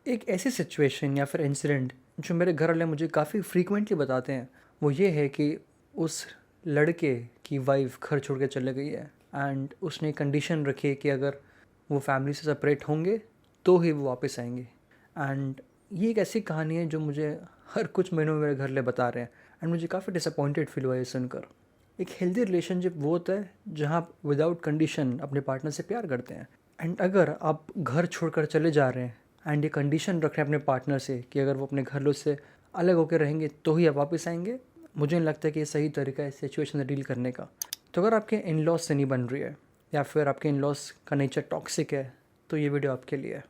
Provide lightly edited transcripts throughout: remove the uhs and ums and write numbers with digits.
एक ऐसी सिचुएशन या फिर इंसिडेंट जो मेरे घर वाले मुझे काफ़ी फ्रीक्वेंटली बताते हैं, वो ये है कि उस लड़के की वाइफ घर छोड़ के चले गई है एंड उसने कंडीशन रखी है कि अगर वो फैमिली से सेपरेट होंगे तो ही वो वापस आएंगे। एंड ये एक ऐसी कहानी है जो मुझे हर कुछ महीनों में मेरे घर वाले बता रहे हैं एंड मुझे काफ़ी डिसअपॉइंटेड फील हुआ है ये सुनकर। एक हेल्दी रिलेशनशिप वो होता है जहाँ आप विदाउट कंडीशन अपने पार्टनर से प्यार करते हैं। एंड अगर आप घर छोड़कर चले जा रहे हैं एंड ये कंडीशन रख रहे हैं अपने पार्टनर से कि अगर वो अपने घर लोग से अलग होकर रहेंगे तो ही आप वापस आएंगे, मुझे नहीं लगता कि ये सही तरीका है इस सिचुएशन से डील करने का। तो अगर आपके इन लॉज से नहीं बन रही है या फिर आपके इन लॉज का नेचर टॉक्सिक है तो ये वीडियो आपके लिए है।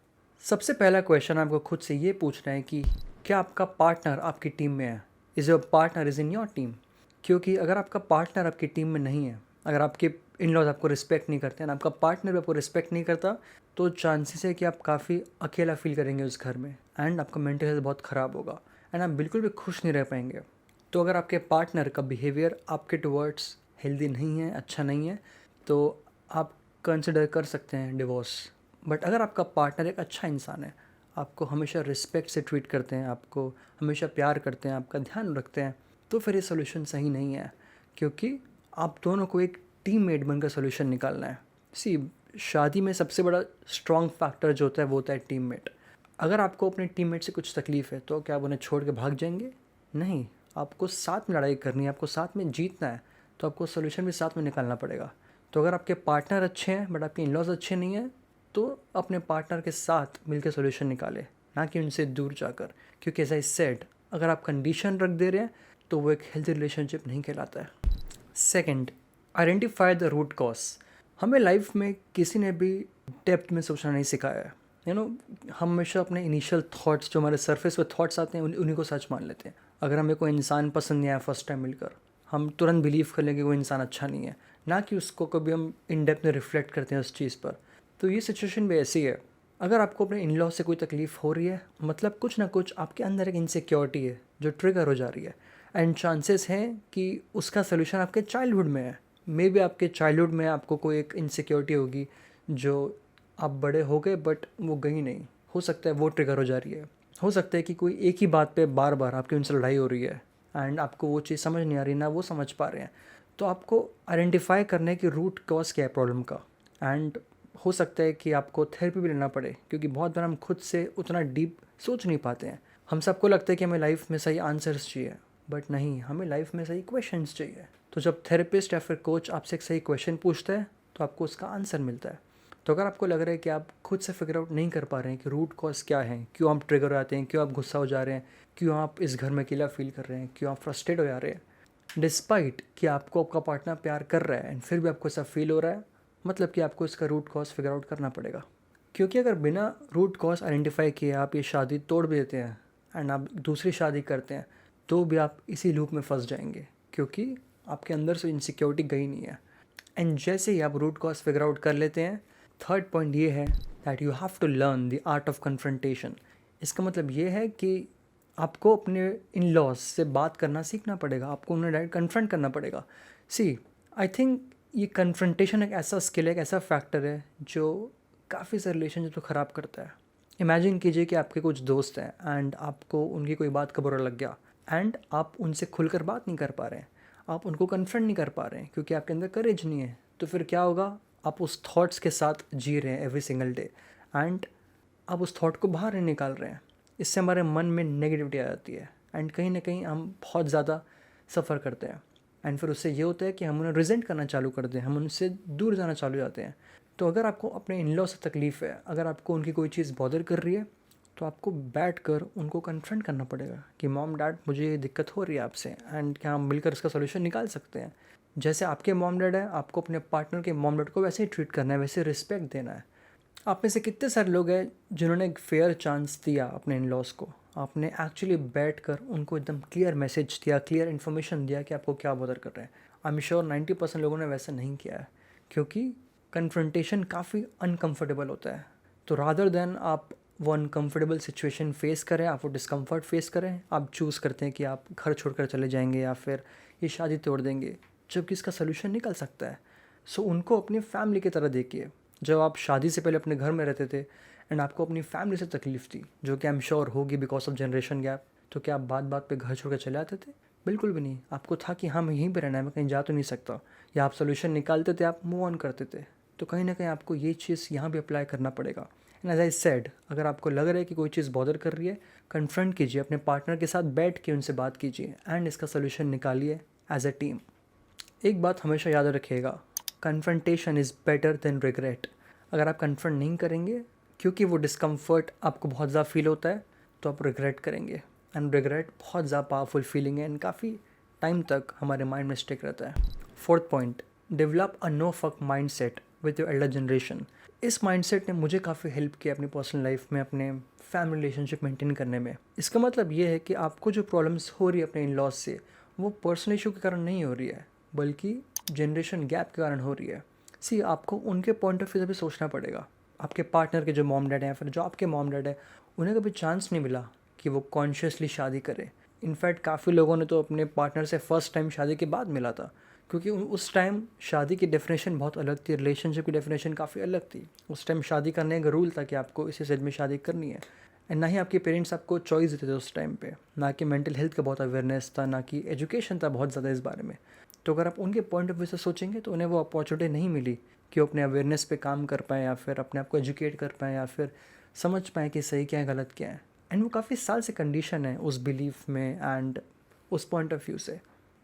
सबसे पहला क्वेश्चन आपको खुद से ये पूछना है कि क्या आपका पार्टनर आपकी टीम में है? Is your partner is in your team? क्योंकि अगर आपका पार्टनर आपकी टीम में नहीं है, अगर आपके इन लॉज आपको रिस्पेक्ट नहीं करते हैं, आपका पार्टनर भी आपको रिस्पेक्ट नहीं करता, तो चांसेस है कि आप काफ़ी अकेला फील करेंगे उस घर में एंड आपका मेंटल हेल्थ बहुत ख़राब होगा एंड आप बिल्कुल भी खुश नहीं रह पाएंगे। तो अगर आपके पार्टनर का बिहेवियर आपके टुवर्ड्स हेल्दी नहीं है, अच्छा नहीं है, तो आप कंसिडर कर सकते हैं डिवोर्स। बट अगर आपका पार्टनर एक अच्छा इंसान है, आपको हमेशा रिस्पेक्ट से ट्रीट करते हैं, आपको हमेशा प्यार करते हैं, आपका ध्यान रखते हैं, तो फिर ये सोल्यूशन सही नहीं है। क्योंकि आप दोनों को एक टीममेट बनकर सोल्यूशन निकालना है। सी, शादी में सबसे बड़ा स्ट्रॉन्ग फैक्टर जो होता है वो होता है टीममेट। अगर आपको अपने टीममेट से कुछ तकलीफ़ है तो क्या आप उन्हें छोड़ के भाग जाएंगे? नहीं, आपको साथ में लड़ाई करनी है, आपको साथ में जीतना है, तो आपको सोल्यूशन भी साथ में निकालना पड़ेगा। तो अगर आपके पार्टनर अच्छे हैं बट आपके इन लॉज अच्छे नहीं हैं, तो अपने पार्टनर के साथ मिलकर सोल्यूशन निकालें, ना कि उनसे दूर जाकर। क्योंकि एज आई सेड, अगर आप कंडीशन रख दे रहे हैं तो वो एक हेल्थी रिलेशनशिप नहीं कहलाता है। Second, identify the root cause. हमें लाइफ में किसी ने भी डेप्थ में सोचना नहीं सिखाया है। हम हमेशा अपने इनिशियल थॉट्स, जो हमारे सरफेस पे थॉट्स आते हैं, उन्हीं को सच मान लेते हैं। अगर हमें कोई इंसान पसंद नहीं आया फर्स्ट टाइम मिलकर, हम तुरंत बिलीव कर लेंगे वो इंसान अच्छा नहीं है, ना कि उसको कभी हम इन डेप्थ में रिफ्लेक्ट करते हैं उस चीज़ पर। तो ये सिचुएशन भी ऐसी है। अगर आपको अपने इन लॉ से कोई तकलीफ़ हो रही है, मतलब कुछ ना कुछ आपके अंदर एक इनसिक्योरिटी है जो ट्रिगर हो जा रही है एंड चांसेस हैं कि उसका सोल्यूशन आपके चाइल्डहुड में है। मे बी आपके चाइल्डहुड में आपको कोई एक इनसिक्योरिटी होगी जो आप बड़े हो गए बट वो गई नहीं, हो सकता है वो ट्रिगर हो जा रही है। हो सकता है कि कोई एक ही बात पे बार बार आपकी उनसे लड़ाई हो रही है एंड आपको वो चीज़ समझ नहीं आ रही, ना वो समझ पा रहे हैं। तो आपको आइडेंटिफाई करना है कि रूट कॉज क्या है प्रॉब्लम का। एंड हो सकता है कि आपको थेरेपी भी लेना पड़े, क्योंकि बहुत बार हम खुद से उतना डीप सोच नहीं पाते हैं। हम सबको लगता है कि हमें लाइफ में सही आंसर्स चाहिए, बट नहीं, हमें लाइफ में सही क्वेश्चंस चाहिए। तो जब थेरेपिस्ट या फिर कोच आपसे एक सही क्वेश्चन पूछता है तो आपको उसका आंसर मिलता है। तो अगर आपको लग रहा है कि आप खुद से फिगर आउट नहीं कर पा रहे हैं कि रूट कॉज क्या है, क्यों आप ट्रिगर हो जाते हैं, क्यों आप गुस्सा हो जा रहे हैं, क्यों आप इस घर में अकेला फील कर रहे हैं, क्यों आप फ्रस्ट्रेट हो जा रहे हैं, डिस्पाइट कि आपको आपका पार्टनर प्यार कर रहा है एंड फिर भी आपको ऐसा फील हो रहा है, मतलब कि आपको इसका रूट कॉज फिगर आउट करना पड़ेगा। क्योंकि अगर बिना रूट कॉज आइडेंटिफाई किए आप ये शादी तोड़ भी देते हैं एंड आप दूसरी शादी करते हैं, तो भी आप इसी लूप में फंस जाएंगे, क्योंकि आपके अंदर से इनसिक्योरिटी गई नहीं है। एंड जैसे ही आप रूट कॉज फिगर आउट कर लेते हैं, थर्ड पॉइंट ये है that you have to learn the art of confrontation. इसका मतलब ये है कि आपको अपने इन लॉज से बात करना सीखना पड़ेगा, आपको उन्हें डायरेक्ट कन्फ्रंट करना पड़ेगा। सी, आई थिंक ये कन्फ्रंटेशन एक ऐसा स्किल है, एक ऐसा फैक्टर है जो काफ़ी सारे रिलेशनशिप को ख़राब करता है। इमेजिन कीजिए कि आपके कुछ दोस्त हैं एंड आपको उनकी कोई बात का बुरा लग गया एंड आप उनसे खुलकर बात नहीं कर पा रहे हैं, आप उनको कन्फ्रंट नहीं कर पा रहे हैं क्योंकि आपके अंदर करेज नहीं है। तो फिर क्या होगा, आप उस थॉट्स के साथ जी रहे हैं एवरी सिंगल डे एंड आप उस थॉट को बाहर नहीं निकाल रहे हैं। इससे हमारे मन में नेगेटिविटी आ जाती है एंड कहीं ना कहीं हम बहुत ज़्यादा सफ़र करते हैं एंड फिर उससे ये होता है कि हम उन्हें रिजेंट करना चालू कर दें, हम उनसे दूर जाना चालू हो जाते हैं। तो अगर आपको अपने इन लॉ से तकलीफ़ है, अगर आपको उनकी कोई चीज़ बॉदर कर रही है, तो आपको बैठ कर उनको कन्फ्रंट करना पड़ेगा कि मॉम डैड मुझे ये दिक्कत हो रही है आपसे एंड क्या हम मिलकर इसका सोल्यूशन निकाल सकते हैं। जैसे आपके मॉम डैड है, आपको अपने पार्टनर के मॉम डैड को वैसे ही ट्रीट करना है, वैसे रिस्पेक्ट देना है। आप में से कितने सारे लोग हैं जिन्होंने एक फेयर चांस दिया अपने इन लॉज को? आपने एक्चुअली बैठ कर उनको एकदम क्लियर मैसेज दिया, क्लियर इन्फॉर्मेशन दिया कि आपको क्या बॉदर कर रहे हैं। आई एम श्योर 90% लोगों ने वैसा नहीं किया है, क्योंकि कन्फ्रंटेशन काफ़ी अनकंफर्टेबल होता है। तो रादर देन आप वो अनकंफर्टेबल सिचुएशन फेस करें, आप वो डिस्कम्फर्ट फेस करें, आप चूज़ करते हैं कि आप घर छोड़कर चले जाएंगे या फिर ये शादी तोड़ देंगे, जबकि इसका सोल्यूशन निकल सकता है। सो उनको अपनी फैमिली की तरह देखिए। जब आप शादी से पहले अपने घर में रहते थे एंड आपको अपनी फैमिली से तकलीफ़ थी, जो कि आई एम श्योर होगी बिकॉज ऑफ जनरेशन गैप, तो क्या आप बात बात पे घर छोड़ कर चले आते थे? बिल्कुल भी नहीं। आपको था कि हाँ मैं यहीं पर रहना है, मैं कहीं जा तो नहीं सकता, या आप सोल्यूशन निकालते थे, आप मूव ऑन करते थे। तो कहीं ना कहीं आपको ये चीज़ यहाँ भी अप्लाई करना पड़ेगा। एंड एज आई सेड, अगर आपको लग रहा है कि कोई चीज़ बॉदर कर रही है, कन्फ्रंट कीजिए, अपने पार्टनर के साथ बैठ के उनसे बात कीजिए एंड इसका सोल्यूशन निकालिए एज अ टीम। एक बात हमेशा याद रखिएगा, confrontation is better than regret. अगर आप कन्फ्रंट नहीं करेंगे क्योंकि वो डिस्कम्फर्ट आपको बहुत ज़्यादा फील होता है, तो आप रिग्रेट करेंगे। एंड रिग्रेट बहुत ज़्यादा पावरफुल फीलिंग है एंड काफ़ी टाइम तक हमारे माइंड में स्टिक रहता है। Fourth point, develop a no fuck mindset with your elder generation. इस माइंडसेट ने मुझे काफ़ी हेल्प किया अपनी पर्सनल लाइफ में, अपने फैमिली रिलेशनशिप मेंटेन करने में। इसका मतलब ये है कि आपको जो प्रॉब्लम्स हो रही है अपने इन लॉज से, वो पर्सनल इशू के कारण नहीं हो रही है, बल्कि जनरेशन गैप के कारण हो रही है। सी, आपको उनके पॉइंट ऑफ व्यू से भी सोचना पड़ेगा। आपके पार्टनर के जो मॉम डैड हैं, फिर जो आपके मॉम डैड है, उन्हें कभी चांस नहीं मिला कि वो कॉन्शियसली शादी करें। इनफैक्ट काफ़ी लोगों ने तो अपने पार्टनर से फर्स्ट टाइम शादी के बाद मिला था, क्योंकि उस टाइम शादी की डेफिनेशन बहुत अलग थी, रिलेशनशिप की डेफिनेशन काफ़ी अलग थी। उस टाइम शादी करने का रूल था कि आपको इसी एज में शादी करनी है। एंड ना ही आपके पेरेंट्स आपको चॉइस देते थे उस टाइम पे, ना कि मेंटल हेल्थ का बहुत अवेयरनेस था, ना कि एजुकेशन था बहुत ज़्यादा इस बारे में। तो अगर आप उनके पॉइंट ऑफ व्यू से सोचेंगे तो उन्हें वो अपॉर्चुनिटी नहीं मिली कि वो अपने अवेयरनेस पे काम कर पाएँ, या फिर अपने आप को एजुकेट कर पाएँ, या फिर समझ पाएँ कि सही क्या है गलत क्या है। एंड वो काफ़ी साल से कंडीशन है उस बिलीफ में एंड उस पॉइंट ऑफ व्यू से।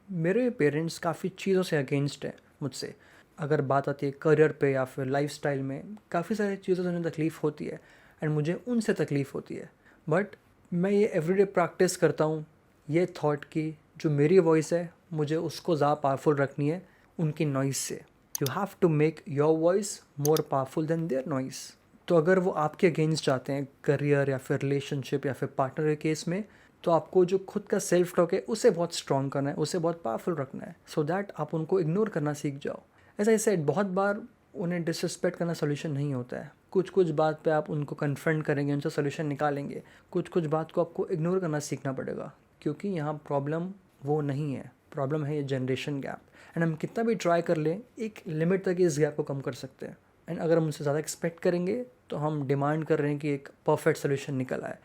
मेरे पेरेंट्स काफ़ी चीज़ों से अगेंस्ट है मुझसे। अगर बात आती है करियर पे या फिर लाइफस्टाइल में, काफ़ी सारी चीज़ों से उन्हें तकलीफ़ होती है एंड मुझे उनसे तकलीफ़ होती है। बट मैं ये एवरीडे प्रैक्टिस करता हूँ ये थॉट की जो मेरी वॉइस है, मुझे उसको ज़्यादा पावरफुल रखनी है उनकी नॉइज़ से। You have to make your voice more powerful than their noise. तो अगर वो आपके अगेंस्ट जाते हैं करियर या फिर रिलेशनशिप या फिर पार्टनर के केस में, तो आपको जो खुद का सेल्फ टॉक है उसे बहुत स्ट्रॉन्ग करना है, उसे बहुत पावरफुल रखना है, सो दैट आप उनको इग्नोर करना सीख जाओ। ऐसा ही सेड, बहुत बार उन्हें डिसरिस्पेक्ट करना सोल्यूशन नहीं होता है। कुछ कुछ बात पे आप उनको कन्फ्रंट करेंगे, उनसे सोल्यूशन निकालेंगे। कुछ कुछ बात को आपको इग्नोर करना सीखना पड़ेगा, क्योंकि यहाँ प्रॉब्लम वो नहीं है, प्रॉब्लम है ये जनरेशन गैप। एंड हम कितना भी ट्राई कर लें, एक लिमिट तक इस गैप को कम कर सकते हैं। एंड अगर हम उनसे ज़्यादा एक्सपेक्ट करेंगे तो हम डिमांड कर रहे हैं कि एक परफेक्ट सोल्यूशन निकल आए।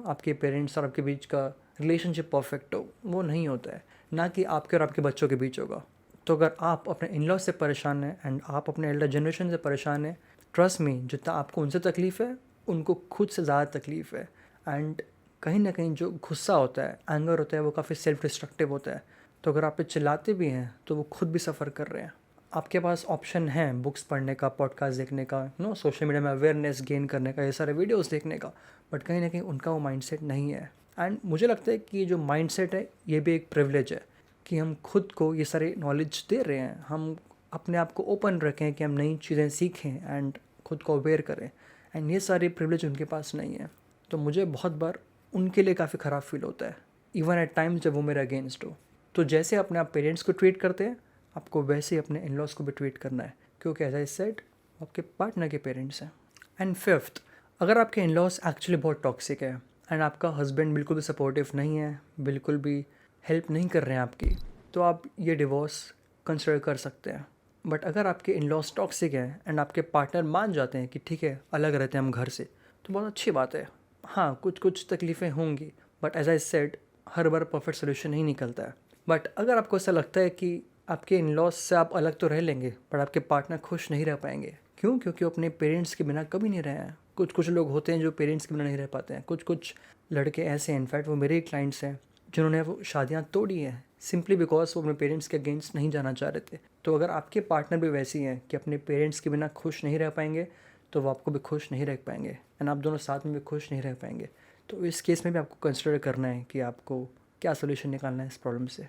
आपके पेरेंट्स और आपके बीच का रिलेशनशिप परफेक्ट हो, वो नहीं होता है, ना कि आपके और आपके बच्चों के बीच होगा। तो अगर आप अपने इन लॉज से परेशान हैं एंड आप अपने एल्डर जनरेशन से परेशान हैं, ट्रस्ट मी, जितना आपको उनसे तकलीफ़ है, उनको खुद से ज़्यादा तकलीफ़ है। एंड कहीं ना कहीं जो गुस्सा होता है, एंगर होता है, वो काफ़ी सेल्फ डिस्ट्रक्टिव होता है। तो अगर आप पे चिल्लाते भी हैं तो वो खुद भी सफ़र कर रहे हैं। आपके पास ऑप्शन है बुक्स पढ़ने का, पॉडकास्ट देखने का, सोशल मीडिया में अवेयरनेस गेन करने का, ये सारे वीडियोस देखने का, बट कहीं ना कहीं उनका वो माइंडसेट नहीं है। एंड मुझे लगता है कि जो माइंडसेट है ये भी एक प्रिविलेज है कि हम खुद को ये सारे नॉलेज दे रहे हैं, हम अपने आप को ओपन रखें कि हम नई चीज़ें सीखें एंड खुद को अवेयर करें। एंड ये सारे प्रिविलेज उनके पास नहीं है। तो मुझे बहुत बार उनके लिए काफ़ी ख़राब फील होता है, इवन एट टाइम्स जब वो मेरे अगेंस्ट हो। तो जैसे अपने आप पेरेंट्स को ट्रीट करते हैं, आपको वैसे ही अपने इन लॉज को भी ट्रीट करना है, क्योंकि एज आई सेड, आपके पार्टनर के पेरेंट्स हैं। एंड फिफ्थ, अगर आपके इन लॉज एक्चुअली बहुत टॉक्सिक है एंड आपका हस्बैंड बिल्कुल भी सपोर्टिव नहीं है, बिल्कुल भी हेल्प नहीं कर रहे हैं आपकी, तो आप ये डिवोर्स कंसिडर कर सकते हैं। बट अगर आपके इन लॉज टॉक्सिक है एंड आपके पार्टनर मान जाते हैं कि ठीक है अलग रहते हैं हम घर से, तो बहुत अच्छी बात है। हाँ, कुछ कुछ तकलीफ़ें होंगी, बट एज आई सेड, हर बार परफेक्ट सोल्यूशन नहीं निकलता है। बट अगर आपको ऐसा लगता है कि आपके इन लॉज से आप अलग तो रह लेंगे, पर आपके पार्टनर खुश नहीं रह पाएंगे, क्यों? क्योंकि वो अपने पेरेंट्स के बिना कभी नहीं रहे हैं। कुछ कुछ लोग होते हैं जो पेरेंट्स के बिना नहीं रह पाते हैं। कुछ कुछ लड़के ऐसे हैं, इनफैक्ट वो मेरे ही क्लाइंट्स हैं, जिन्होंने वो शादियाँ तोड़ी हैं सिंपली बिकॉज वो अपने पेरेंट्स के अगेंस्ट नहीं जाना चाह रहे थे। तो अगर आपके पार्टनर भी वैसी हैं कि अपने पेरेंट्स के बिना खुश नहीं रह पाएंगे, तो वो आपको भी खुश नहीं रह पाएंगे एंड आप दोनों साथ में भी खुश नहीं रह पाएंगे। तो इस केस में भी आपको कंसिडर करना है कि आपको क्या सोल्यूशन निकालना है इस प्रॉब्लम से।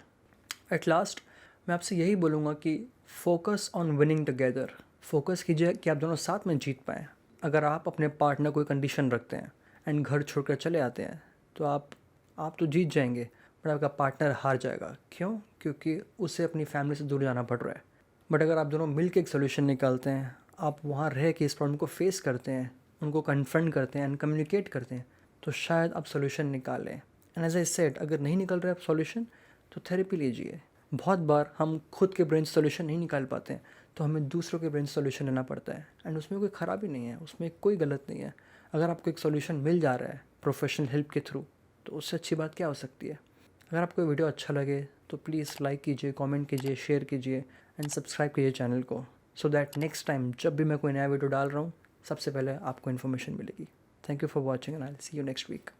एट लास्ट मैं आपसे यही बोलूँगा कि focus on winning together. Focus कीजिए कि आप दोनों साथ में जीत पाएँ। अगर आप अपने पार्टनर कोई कंडीशन रखते हैं एंड घर छोड़कर चले आते हैं, तो आप तो जीत जाएंगे, बट आपका पार्टनर हार जाएगा। क्यों? क्योंकि उसे अपनी फैमिली से दूर जाना पड़ रहा है। बट अगर आप दोनों मिल के एक सोल्यूशन निकालते हैं, आप वहाँ रह के इस प्रॉब्लम को फेस करते हैं, उनको कन्फ्रंट करते हैं एंड कम्युनिकेट करते हैं, तो शायद आप सोल्यूशन निकालें। एंड एज आई सेड, अगर नहीं निकल रहे आप सोल्यूशन, तो थेरेपी लीजिए। बहुत बार हम खुद के ब्रेन सोल्यूशन नहीं निकाल पाते हैं, तो हमें दूसरों के ब्रेन सोल्यूशन लेना पड़ता है। एंड उसमें कोई ख़राबी नहीं है, उसमें कोई गलत नहीं है। अगर आपको एक सॉल्यूशन मिल जा रहा है प्रोफेशनल हेल्प के थ्रू, तो उससे अच्छी बात क्या हो सकती है। अगर आपको वीडियो अच्छा लगे तो प्लीज़ लाइक कीजिए, कमेंट कीजिए, शेयर कीजिए एंड सब्सक्राइब कीजिए चैनल को, सो दैट नेक्स्ट टाइम जब भी मैं कोई नया वीडियो डाल रहा हूँ सबसे पहले आपको इन्फॉर्मेशन मिलेगी। Thank you for watching and I will see you next week.